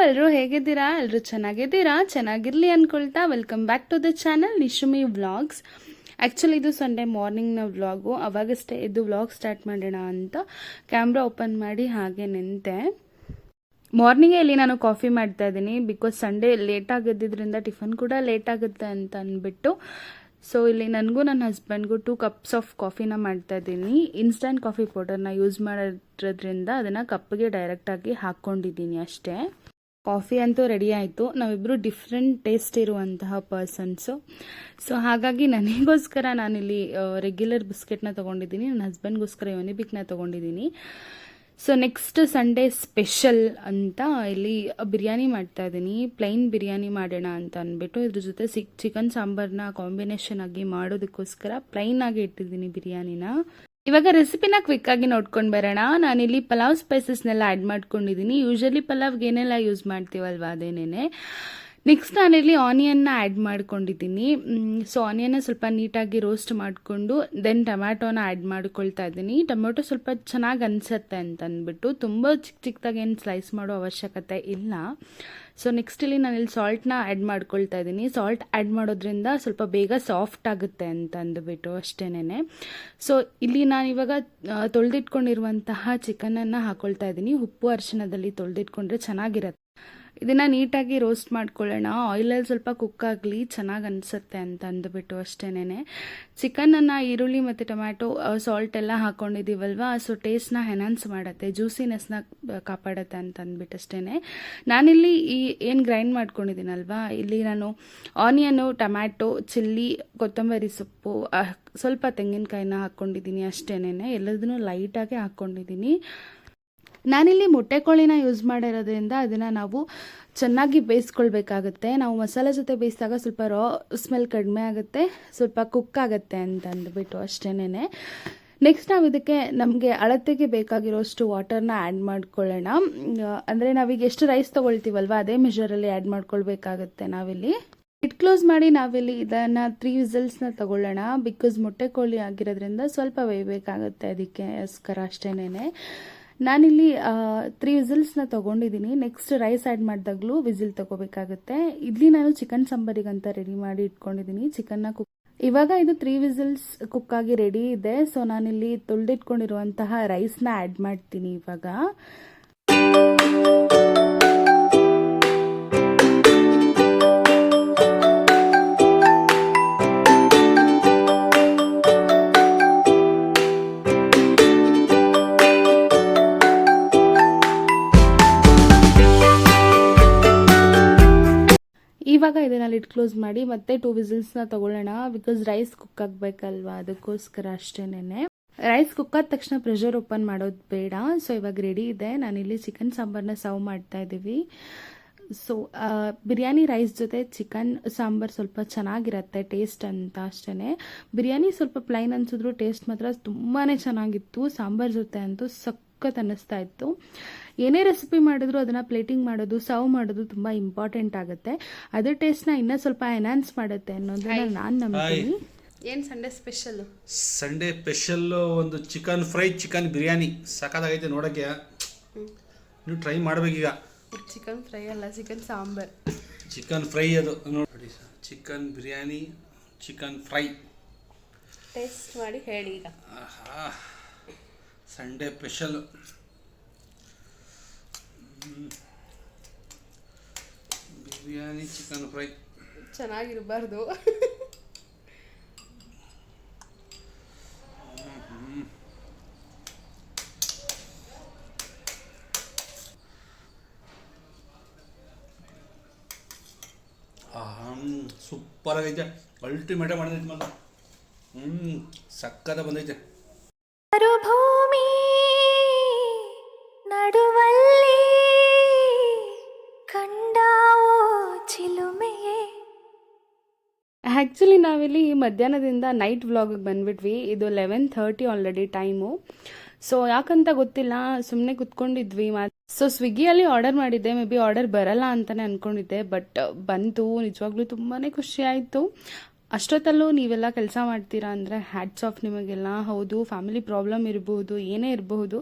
ಎಲ್ಲರೂ ಹೇಗಿದ್ದೀರಾ? ಎಲ್ಲರೂ ಚೆನ್ನಾಗಿದ್ದೀರಾ? ಚೆನ್ನಾಗಿರಲಿ ಅಂದ್ಕೊಳ್ತಾ welcome back to the channel Nishumi vlogs. Actually ಇದು ಸಂಡೇ ಮಾರ್ನಿಂಗ್ನ ವ್ಲಾಗು. ಅವಾಗಷ್ಟೇ ಇದು ವ್ಲಾಗ್ ಸ್ಟಾರ್ಟ್ ಮಾಡೋಣ ಅಂತ ಕ್ಯಾಮ್ರಾ ಓಪನ್ ಮಾಡಿ ಹಾಗೆ ನಿಂತೆ. ಮಾರ್ನಿಂಗೇ ಇಲ್ಲಿ ನಾನು ಕಾಫಿ ಮಾಡ್ತಾ ಇದ್ದೀನಿ, ಬಿಕಾಸ್ ಸಂಡೇ ಲೇಟ್ ಆಗಿದ್ದರಿಂದ ಟಿಫನ್ ಕೂಡ ಲೇಟ್ ಆಗುತ್ತೆ ಅಂತ ಅಂದ್ಬಿಟ್ಟು. ಸೊ ಇಲ್ಲಿ ನನಗೂ ನನ್ನ ಹಸ್ಬೆಂಡ್ಗೂ 2 ಕಪ್ಸ್ ಆಫ್ ಕಾಫಿನ ಮಾಡ್ತಾ ಇದ್ದೀನಿ. ಇನ್ಸ್ಟಂಟ್ ಕಾಫಿ ಪೌಡರ್ನ ಯೂಸ್ ಮಾಡೋದ್ರಿಂದ ಅದನ್ನು ಕಪ್ಪಿಗೆ ಡೈರೆಕ್ಟಾಗಿ ಹಾಕ್ಕೊಂಡಿದ್ದೀನಿ ಅಷ್ಟೇ. ಕಾಫಿ ಅಂತೂ ರೆಡಿ ಆಯಿತು. ನಾವಿಬ್ಬರು ಡಿಫ್ರೆಂಟ್ ಟೇಸ್ಟ್ ಇರುವಂತಹ ಪರ್ಸನ್ಸು. ಸೊ ಹಾಗಾಗಿ ನನಗೋಸ್ಕರ ನಾನಿಲ್ಲಿ ರೆಗ್ಯುಲರ್ ಬಿಸ್ಕೆಟ್ನ ತೊಗೊಂಡಿದ್ದೀನಿ, ನನ್ನ ಹಸ್ಬೆಂಡ್ಗೋಸ್ಕರ ಯುನಿಬಿಕ್ನ ತೊಗೊಂಡಿದ್ದೀನಿ. ಸೊ ನೆಕ್ಸ್ಟ್ ಸಂಡೇ ಸ್ಪೆಷಲ್ ಅಂತ ಇಲ್ಲಿ ಬಿರಿಯಾನಿ ಮಾಡ್ತಾ ಇದ್ದೀನಿ. ಪ್ಲೈನ್ ಬಿರಿಯಾನಿ ಮಾಡೋಣ ಅಂತ ಅಂದ್ಬಿಟ್ಟು ಇದ್ರ ಜೊತೆ ಚಿಕನ್ ಸಾಂಬಾರನ್ನ ಕಾಂಬಿನೇಷನ್ ಆಗಿ ಮಾಡೋದಕ್ಕೋಸ್ಕರ ಪ್ಲೈನ್ ಆಗಿ ಇಟ್ಟಿದ್ದೀನಿ ಬಿರಿಯಾನಿನ. ಇವಾಗ ರೆಸಿಪಿನ ಕ್ವಿಕ್ ಆಗಿ ನೋಡ್ಕೊಂಡು ಬರೋಣ. ನಾನಿಲ್ಲಿ ಪಲಾವ್ ಸ್ಪೈಸಸ್ನೆಲ್ಲ ಆ್ಯಡ್ ಮಾಡ್ಕೊಂಡಿದ್ದೀನಿ. ಯೂಶಲಿ ಪಲಾವ್ಗೆ ಏನೆಲ್ಲ ಯೂಸ್ ಮಾಡ್ತೀವಲ್ವ ಅದೇನೇನೆ. ನೆಕ್ಸ್ಟ್ ನಾನಿಲ್ಲಿ ಆನಿಯನ್ನ ಆ್ಯಡ್ ಮಾಡ್ಕೊಂಡಿದ್ದೀನಿ. ಸೊ ಆನಿಯನ್ನ ಸ್ವಲ್ಪ ನೀಟಾಗಿ ರೋಸ್ಟ್ ಮಾಡಿಕೊಂಡು ದೆನ್ ಟೊಮ್ಯಾಟೋನ ಆ್ಯಡ್ ಮಾಡ್ಕೊಳ್ತಾ ಇದ್ದೀನಿ. ಟೊಮೆಟೊ ಸ್ವಲ್ಪ ಚೆನ್ನಾಗಿ ಅನಿಸುತ್ತೆ ಅಂತ ಅಂದ್ಬಿಟ್ಟು ತುಂಬ ಚಿಕ್ಕದಾಗಿ ಏನು ಸ್ಲೈಸ್ ಮಾಡೋ ಅವಶ್ಯಕತೆ ಇಲ್ಲ. ಸೊ ನೆಕ್ಸ್ಟ್ ಇಲ್ಲಿ ನಾನಿಲ್ಲಿ ಸಾಲ್ಟ್ನ ಆ್ಯಡ್ ಮಾಡ್ಕೊಳ್ತಾ ಇದ್ದೀನಿ. ಸಾಲ್ಟ್ ಆ್ಯಡ್ ಮಾಡೋದ್ರಿಂದ ಸ್ವಲ್ಪ ಬೇಗ ಸಾಫ್ಟ್ ಆಗುತ್ತೆ ಅಂತ ಅಂದ್ಬಿಟ್ಟು ಅಷ್ಟೇನೆ. ಸೊ ಇಲ್ಲಿ ನಾನಿವಾಗ ತೊಳೆದಿಟ್ಕೊಂಡಿರುವಂತಹ ಚಿಕನನ್ನು ಹಾಕೊಳ್ತಾ ಇದ್ದೀನಿ. ಉಪ್ಪು ಅರಿಶಿಣದಲ್ಲಿ ತೊಳೆದಿಟ್ಕೊಂಡ್ರೆ ಚೆನ್ನಾಗಿರುತ್ತೆ. ಇದನ್ನು ನೀಟಾಗಿ ರೋಸ್ಟ್ ಮಾಡ್ಕೊಳ್ಳೋಣ. ಆಯಿಲಲ್ಲಿ ಸ್ವಲ್ಪ ಕುಕ್ ಆಗಲಿ, ಚೆನ್ನಾಗಿ ಅನಿಸುತ್ತೆ ಅಂತ ಅಂದ್ಬಿಟ್ಟು ಅಷ್ಟೇನೆ. ಚಿಕನನ್ನು ಈರುಳ್ಳಿ ಮತ್ತು ಟೊಮ್ಯಾಟೊ ಸಾಲ್ಟ್ ಎಲ್ಲ ಹಾಕ್ಕೊಂಡಿದ್ದೀವಲ್ವ, ಸೊ ಟೇಸ್ಟ್ನ ಎನ್ಹಾನ್ಸ್ ಮಾಡುತ್ತೆ, ಜ್ಯೂಸಿನೆಸ್ನ ಕಾಪಾಡುತ್ತೆ ಅಂತ ಅಂದ್ಬಿಟ್ಟು ಅಷ್ಟೇ. ನಾನಿಲ್ಲಿ ಏನು ಗ್ರೈಂಡ್ ಮಾಡ್ಕೊಂಡಿದ್ದೀನಲ್ವ, ಇಲ್ಲಿ ನಾನು ಆನಿಯನು, ಟೊಮ್ಯಾಟೊ, ಚಿಲ್ಲಿ, ಕೊತ್ತಂಬರಿ ಸೊಪ್ಪು, ಸ್ವಲ್ಪ ತೆಂಗಿನಕಾಯಿನ ಹಾಕ್ಕೊಂಡಿದ್ದೀನಿ ಅಷ್ಟೇನೆ. ಎಲ್ಲದನ್ನೂ ಲೈಟಾಗಿ ಹಾಕ್ಕೊಂಡಿದ್ದೀನಿ. ನಾನಿಲ್ಲಿ ಮೊಟ್ಟೆ ಕೋಳಿನ ಯೂಸ್ ಮಾಡಿರೋದ್ರಿಂದ ಅದನ್ನು ನಾವು ಚೆನ್ನಾಗಿ ಬೇಯಿಸ್ಕೊಳ್ಬೇಕಾಗುತ್ತೆ. ನಾವು ಮಸಾಲೆ ಜೊತೆ ಬೇಯಿಸಿದಾಗ ಸ್ವಲ್ಪ ರಾ ಸ್ಮೆಲ್ ಕಡಿಮೆ ಆಗುತ್ತೆ, ಸ್ವಲ್ಪ ಕುಕ್ ಆಗುತ್ತೆ ಅಂತ ಅಂದ್ಬಿಟ್ಟು ಅಷ್ಟೇನೆ. ನೆಕ್ಸ್ಟ್ ನಾವು ಇದಕ್ಕೆ ನಮಗೆ ಅಳತೆಗೆ ಬೇಕಾಗಿರೋಷ್ಟು ವಾಟರ್ನ ಆ್ಯಡ್ ಮಾಡ್ಕೊಳ್ಳೋಣ. ಅಂದರೆ ನಾವೀಗ ಎಷ್ಟು ರೈಸ್ ತೊಗೊಳ್ತೀವಲ್ವ ಅದೇ ಮೆಷರಲ್ಲಿ ಆ್ಯಡ್ ಮಾಡ್ಕೊಳ್ಬೇಕಾಗುತ್ತೆ. ನಾವಿಲ್ಲಿ ಲಿಡ್ ಕ್ಲೋಸ್ ಮಾಡಿ ನಾವಿಲ್ಲಿ ಇದನ್ನು 3 ವಿಸಲ್ಸ್ನ ತೊಗೊಳ್ಳೋಣ. ಬಿಕಾಸ್ ಮೊಟ್ಟೆ ಕೋಳಿ ಆಗಿರೋದ್ರಿಂದ ಸ್ವಲ್ಪ ಬೇಯಬೇಕಾಗುತ್ತೆ, ಅದಕ್ಕೋಸ್ಕರ ಅಷ್ಟೇನೆ. ನಾನಿಲ್ಲಿ 3 ವಿಸಿಲ್ಸ್ನ ತೊಗೊಂಡಿದ್ದೀನಿ. ನೆಕ್ಸ್ಟ್ ರೈಸ್ ಆ್ಯಡ್ ಮಾಡಿದಾಗಲೂ ವಿಸಿಲ್ ತೊಗೋಬೇಕಾಗುತ್ತೆ. ಇಲ್ಲಿ ನಾನು ಚಿಕನ್ ಸಾಂಬಾರಿಗಂತ ರೆಡಿ ಮಾಡಿ ಇಟ್ಕೊಂಡಿದ್ದೀನಿ. ಚಿಕನ್ನ ಇವಾಗ ಇದು 3 ವಿಸಿಲ್ಸ್ ಕುಕ್ಕಾಗಿ ರೆಡಿ ಇದೆ. ಸೊ ನಾನಿಲ್ಲಿ ತೊಳೆದಿಟ್ಕೊಂಡಿರುವಂತಹ ರೈಸ್ನ ಆ್ಯಡ್ ಮಾಡ್ತೀನಿ ಇವಾಗ. ಇವಾಗ ಇದನ್ನು ಲಿಡ್ ಕ್ಲೋಸ್ ಮಾಡಿ ಮತ್ತೆ 2 ವಿಸಿಲ್ಸ್ನ ತೊಗೊಳ್ಳೋಣ. ಬಿಕಾಸ್ ರೈಸ್ ಕುಕ್ ಆಗಬೇಕಲ್ವಾ, ಅದಕ್ಕೋಸ್ಕರ ಅಷ್ಟೇನೆ. ರೈಸ್ ಕುಕ್ ಆದ ತಕ್ಷಣ ಪ್ರೆಷರ್ ಓಪನ್ ಮಾಡೋದು ಬೇಡ. ಸೊ ಇವಾಗ ರೆಡಿ ಇದೆ. ನಾನಿಲ್ಲಿ ಚಿಕನ್ ಸಾಂಬಾರನ್ನ ಸರ್ವ್ ಮಾಡ್ತಾ ಇದ್ದೀವಿ. ಸೊ ಬಿರಿಯಾನಿ ರೈಸ್ ಜೊತೆ ಚಿಕನ್ ಸಾಂಬಾರು ಸ್ವಲ್ಪ ಚೆನ್ನಾಗಿರುತ್ತೆ ಟೇಸ್ಟ್ ಅಂತ ಅಷ್ಟೇ. ಬಿರಿಯಾನಿ ಸ್ವಲ್ಪ ಪ್ಲೈನ್ ಅನಿಸಿದ್ರು ಟೇಸ್ಟ್ ಮಾತ್ರ ತುಂಬಾ ಚೆನ್ನಾಗಿತ್ತು. ಸಾಂಬಾರು ಜೊತೆ ಅಂತೂ ಸಖತ್ ಅನ್ನಿಸ್ತಾ ಇತ್ತು. ಏನೇ ರೆಸಿಪಿ ಮಾಡಿದ್ರು ಅದನ್ನು ಪ್ಲೇಟಿಂಗ್ ಮಾಡೋದು, ಸರ್ವ್ ಮಾಡೋದು ತುಂಬ ಇಂಪಾರ್ಟೆಂಟ್ ಆಗುತ್ತೆ. ಅದ್ರ ಟೇಸ್ಟ್ನ ಇನ್ನೂ ಸ್ವಲ್ಪ ಎನ್ಹಾನ್ಸ್ ಮಾಡುತ್ತೆ ಅನ್ನೋದನ್ನ ನಾನು ನಂಬ್ತೀನಿ. ಏನು ಸಂಡೇ ಸ್ಪೆಷಲ್ಲು? ಸಂಡೇ ಸ್ಪೆಷಲ್ಲು ಒಂದು ಚಿಕನ್ ಫ್ರೈ, ಚಿಕನ್ ಬಿರಿಯಾನಿ ಸಖತ್ತಾಗೈತೆ ನೋಡೋಕ್ಕೆ. ನೀವು ಟ್ರೈ ಮಾಡಬೇಕೀಗ. ಚಿಕನ್ ಫ್ರೈ ಅಲ್ಲ, ಚಿಕನ್ ಸಾಂಬಾರ್. ಚಿಕನ್ ಫ್ರೈ ಅದು ನೋಡಿ. Chicken biryani, chicken fry taste ಮಾಡಿ ಹೇಳಿ ಈಗ. Sunday special biryani, chicken fry ಚೆನ್ನಾಗಿರಬಾರ್ದು. ಸೂಪರ್ ಆಗೈತೆ, ಅಲ್ಟಿಮೇಟ್ ಮಾಡಿದೈತೆ ಮಾತ್ರ. ಸಕ್ಕತ್ತ ಬಂದೈತೆ. ಮರುಭೂಮಿ ನಡುವಲ್ಲಿ ಕಂಡಾವೋ ಚಿಲುಮೆಯೇ. ಆ್ಯಕ್ಚುಲಿ ನಾವಿಲ್ಲಿ ಮಧ್ಯಾಹ್ನದಿಂದ ನೈಟ್ ವ್ಲಾಗಿಗೆ ಬಂದ್ಬಿಟ್ವಿ. ಇದು 11:30 ಆಲ್ರೆಡಿ ಟೈಮು. ಸೊ ಯಾಕಂತ ಗೊತ್ತಿಲ್ಲ, ಸುಮ್ಮನೆ ಕುತ್ಕೊಂಡಿದ್ವಿ. ಸೊ ಸ್ವಿಗ್ಗಿಯಲ್ಲಿ ಆರ್ಡರ್ ಮಾಡಿದ್ದೆ. ಮೇ ಬಿ ಆರ್ಡರ್ ಬರಲ್ಲ ಅಂತಲೇ ಅಂದ್ಕೊಂಡಿದ್ದೆ, ಬಟ್ ಬಂತು. ನಿಜವಾಗ್ಲೂ ತುಂಬಾ ಖುಷಿ ಆಯಿತು. ಅಷ್ಟೊತ್ತಲ್ಲೂ ನೀವೆಲ್ಲ ಕೆಲಸ ಮಾಡ್ತೀರಾ ಅಂದರೆ ಹ್ಯಾಟ್ಸ್ ಆಫ್ ನಿಮಗೆಲ್ಲ. ಹೌದು, ಫ್ಯಾಮಿಲಿ ಪ್ರಾಬ್ಲಮ್ ಇರಬಹುದು, ಏನೇ ಇರಬಹುದು,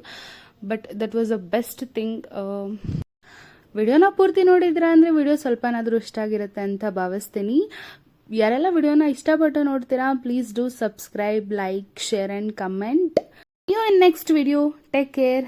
but that was the best thing ವಿಡಿಯೋನ ಪೂರ್ತಿ ನೋಡಿದ್ರಾ ಅಂದರೆ ವಿಡಿಯೋ ಸ್ವಲ್ಪನಾದರೂ ಇಷ್ಟ ಆಗಿರುತ್ತೆ ಅಂತ ಭಾವಿಸ್ತೀನಿ. ಯಾರೆಲ್ಲ ವಿಡಿಯೋನ ಇಷ್ಟಪಟ್ಟು ನೋಡ್ತೀರಾ please do subscribe, like, share and comment. You in next video. Take care.